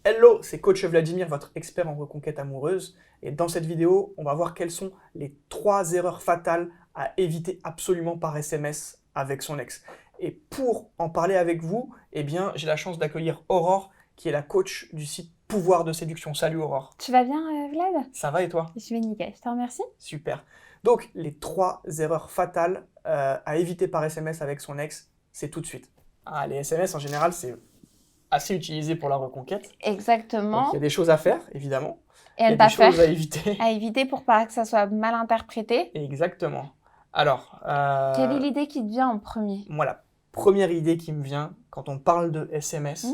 Hello, c'est Coach Vladimir, votre expert en reconquête amoureuse. Et dans cette vidéo, on va voir quelles sont les 3 erreurs fatales à éviter absolument par SMS avec son ex. Et pour en parler avec vous, eh bien, j'ai la chance d'accueillir Aurore, qui est la coach du site Pouvoir de Séduction. Salut Aurore. Tu vas bien, Vlad? Ça va et toi? Je vais nickel, je te remercie. Super. Donc, les 3 erreurs fatales à éviter par SMS avec son ex, c'est tout de suite. Ah, les SMS, en général, c'est assez utilisé pour la reconquête. Donc, Exactement. il y a des choses à faire, évidemment. Et Il à y ne a pas des choses faire, à éviter. à éviter pour pas que ça soit mal interprété. Exactement. Alors, Quelle est l'idée qui te vient en premier? moi, la première idée qui me vient quand on parle de SMS,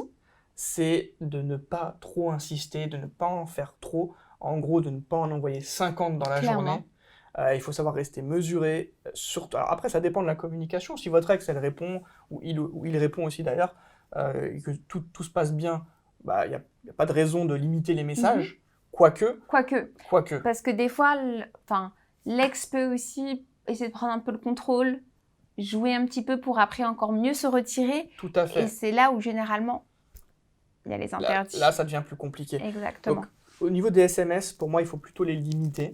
c'est de ne pas trop insister, de ne pas en faire trop. En gros, de ne pas en envoyer 50 dans la Clairement. journée. Il faut savoir rester mesuré. Surtout, alors après, ça dépend de la communication. Si votre ex, elle répond, ou il répond aussi d'ailleurs, et que tout se passe bien, bah, il n'y a pas de raison de limiter les messages. Quoique, Parce que des fois, l'ex peut aussi essayer de prendre un peu le contrôle, jouer un petit peu pour après encore mieux se retirer. tout à fait. Et c'est là où généralement, il y a les interdits. Là, ça devient plus compliqué. Exactement. Donc, au niveau des SMS, pour moi, il faut plutôt les limiter.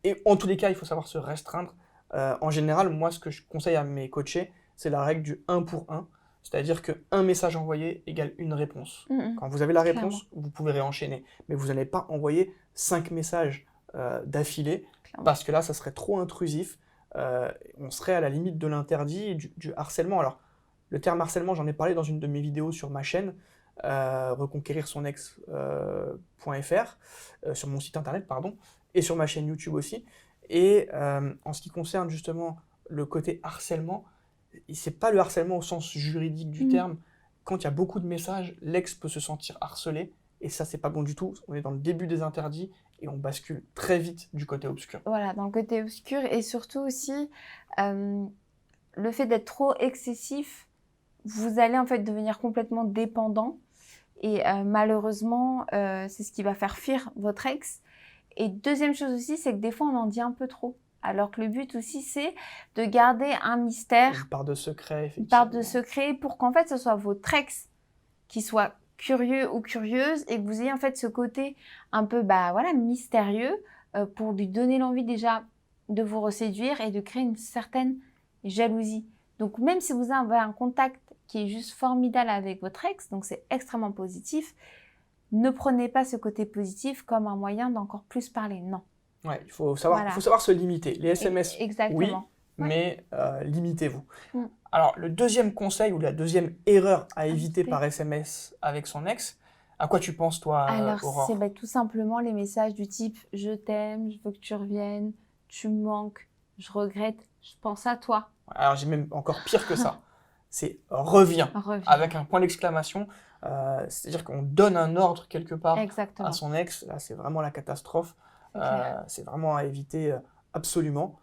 Et en tous les cas, il faut savoir se restreindre. En général, moi, ce que je conseille à mes coachés, c'est la règle du 1 pour 1. C'est-à-dire qu'un message envoyé égale une réponse. Quand vous avez la réponse, Clairement. vous pouvez réenchaîner. Mais vous n'allez pas envoyer 5 messages d'affilée, Clairement. parce que là, ça serait trop intrusif. On serait à la limite de l'interdit et du harcèlement. Alors, le terme harcèlement, j'en ai parlé dans une de mes vidéos sur ma chaîne, reconquérir son ex.fr, sur mon site internet, pardon, et sur ma chaîne YouTube aussi. Et en ce qui concerne justement le côté harcèlement, c'est pas le harcèlement au sens juridique du terme. Quand il y a beaucoup de messages, l'ex peut se sentir harcelé, et ça, c'est pas bon du tout. On est dans le début des interdits, et on bascule très vite du côté obscur. Voilà, dans le côté obscur, et surtout aussi, le fait d'être trop excessif, vous allez en fait devenir complètement dépendant. Et malheureusement, c'est ce qui va faire fuir votre ex. Et deuxième chose aussi, c'est que des fois, on en dit un peu trop. Alors que le but aussi, c'est de garder un mystère. Une part de secret, effectivement. Une part de secret pour qu'en fait, ce soit votre ex qui soit curieux ou curieuse et que vous ayez en fait ce côté un peu mystérieux pour lui donner l'envie déjà de vous reséduire et de créer une certaine jalousie. Donc même si vous avez un contact qui est juste formidable avec votre ex, donc c'est extrêmement positif, ne prenez pas ce côté positif comme un moyen d'encore plus parler, non. Ouais, il faut savoir se limiter. Les SMS, exactement. oui, mais limitez-vous. Alors, le deuxième conseil ou la deuxième erreur à éviter par SMS avec son ex, à quoi tu penses, toi, Alors, Aurore? c'est tout simplement les messages du type « Je t'aime, je veux que tu reviennes, tu me manques, je regrette, je pense à toi ». Alors, j'ai même encore pire que ça. C'est « reviens » avec un point d'exclamation. C'est-à-dire qu'on donne un ordre quelque part à son ex. Là, c'est vraiment la catastrophe. C'est vraiment à éviter absolument.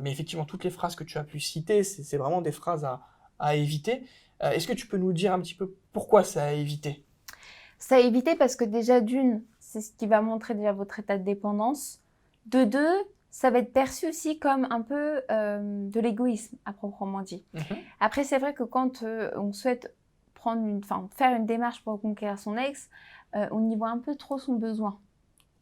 Mais effectivement, toutes les phrases que tu as pu citer, c'est vraiment des phrases à éviter. Est-ce que tu peux nous dire un petit peu pourquoi c'est à éviter? C'est à éviter parce que déjà, d'une, c'est ce qui va montrer déjà votre état de dépendance. De deux, ça va être perçu aussi comme un peu de l'égoïsme, à proprement dit. Après, c'est vrai que quand on souhaite faire une démarche pour reconquérir son ex, on y voit un peu trop son besoin.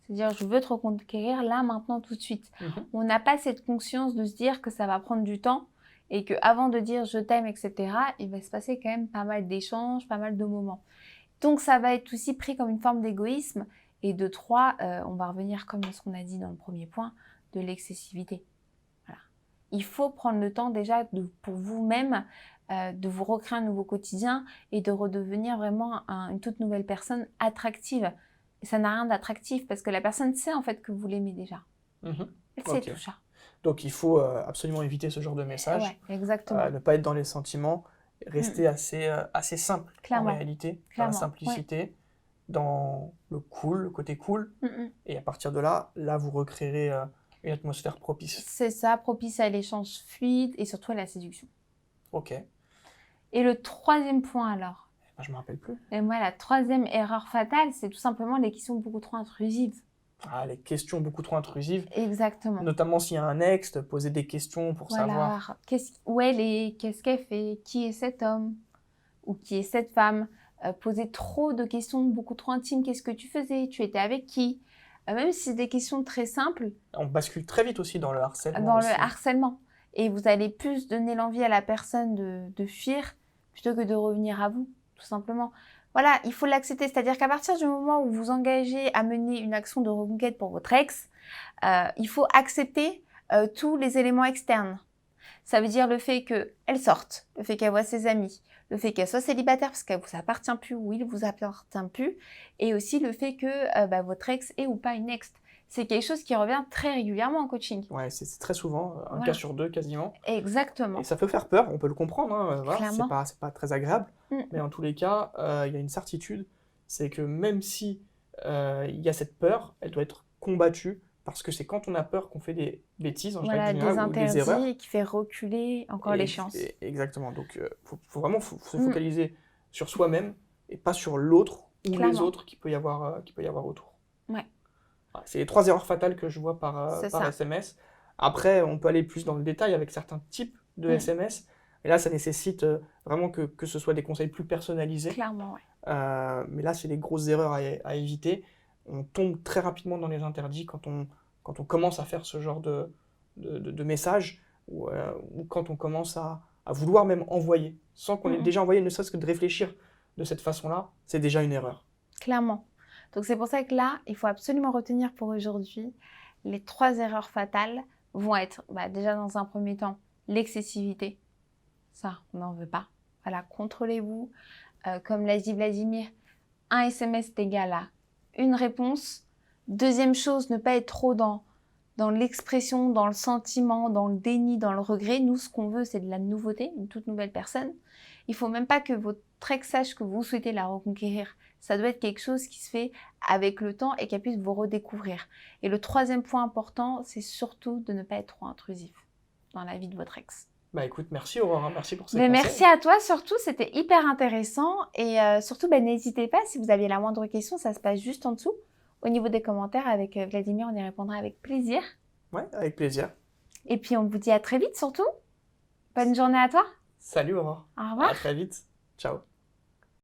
C'est-à-dire, je veux te reconquérir là, maintenant, tout de suite. On n'a pas cette conscience de se dire que ça va prendre du temps et qu'avant de dire je t'aime, etc., il va se passer quand même pas mal d'échanges, pas mal de moments. Donc, ça va être aussi pris comme une forme d'égoïsme. Et de trois, on va revenir comme ce qu'on a dit dans le premier point, de l'excessivité. Voilà. Il faut prendre le temps déjà pour vous-même de vous recréer un nouveau quotidien et de redevenir vraiment une toute nouvelle personne attractive. Et ça n'a rien d'attractif parce que la personne sait en fait que vous l'aimez déjà. Elle sait tout ça. Donc il faut absolument éviter ce genre de message. Ouais, exactement. Ne pas être dans les sentiments, rester assez simple en réalité, dans la simplicité, dans le cool, le côté cool. Et à partir de là, vous recréerez une atmosphère propice. C'est ça, propice à l'échange fluide et surtout à la séduction. Ok. Et le troisième point alors? Je ne me rappelle plus. Et moi, la troisième erreur fatale, c'est tout simplement les questions beaucoup trop intrusives. Ah, les questions beaucoup trop intrusives. Exactement. Notamment s'il y a un ex, poser des questions pour savoir. Où elle est, qu'est-ce qu'elle fait, qui est cet homme ou qui est cette femme. poser trop de questions beaucoup trop intimes. Qu'est-ce que tu faisais? Tu étais avec qui? Même si c'est des questions très simples. On bascule très vite aussi dans le harcèlement. Dans le harcèlement. Et vous allez plus donner l'envie à la personne de fuir plutôt que de revenir à vous, tout simplement. Voilà, il faut l'accepter. C'est-à-dire qu'à partir du moment où vous engagez à mener une action de reconquête pour votre ex, il faut accepter tous les éléments externes. Ça veut dire le fait qu'elle sorte, le fait qu'elle voit ses amis, le fait qu'elle soit célibataire parce qu'elle ne vous appartient plus ou il ne vous appartient plus, et aussi le fait que votre ex est ou pas une ex. C'est quelque chose qui revient très régulièrement en coaching. Ouais, c'est très souvent, un cas sur deux quasiment. Exactement. Et ça peut faire peur, on peut le comprendre, hein, voilà, c'est pas très agréable, Mm. mais en tous les cas, il y a une certitude, c'est que même si il y a cette peur, elle doit être combattue, parce que c'est quand on a peur qu'on fait des bêtises, en Voilà, des général, ou des erreurs. interdits qui fait reculer encore les chances. Exactement, donc faut vraiment se focaliser sur soi-même, et pas sur l'autre, ou les autres qu'il peut y avoir autour. Ouais. Voilà, c'est les 3 erreurs fatales que je vois par SMS. Après, on peut aller plus dans le détail avec certains types de SMS. Et là, ça nécessite vraiment que ce soit des conseils plus personnalisés. Clairement, ouais. Mais là, c'est des grosses erreurs à éviter. On tombe très rapidement dans les interdits quand on commence à faire ce genre de messages ou quand on commence à vouloir même envoyer. Sans qu'on ait déjà envoyé, ne serait-ce que de réfléchir de cette façon-là, c'est déjà une erreur. Clairement. Donc c'est pour ça que là, il faut absolument retenir pour aujourd'hui, les 3 erreurs fatales vont être, déjà dans un premier temps, l'excessivité. Ça, on n'en veut pas. Voilà, contrôlez-vous. Comme l'a dit Vladimir, un SMS est égal à une réponse. Deuxième chose, ne pas être trop dans l'expression, dans le sentiment, dans le déni, dans le regret. Nous, ce qu'on veut, c'est de la nouveauté, une toute nouvelle personne. Il ne faut même pas que votre ex sache que vous souhaitez la reconquérir. Ça doit être quelque chose qui se fait avec le temps et qu'elle puisse vous redécouvrir. Et le 3e point important, c'est surtout de ne pas être trop intrusif dans la vie de votre ex. Écoute, merci Aurore, merci pour ces conseils. Merci à toi surtout, c'était hyper intéressant. Et surtout, n'hésitez pas, si vous aviez la moindre question, ça se passe juste en dessous. Au niveau des commentaires, avec Vladimir, on y répondra avec plaisir. Ouais, avec plaisir. Et puis, on vous dit à très vite surtout. Bonne journée à toi. Salut Aurore. Au revoir. À très vite. Ciao.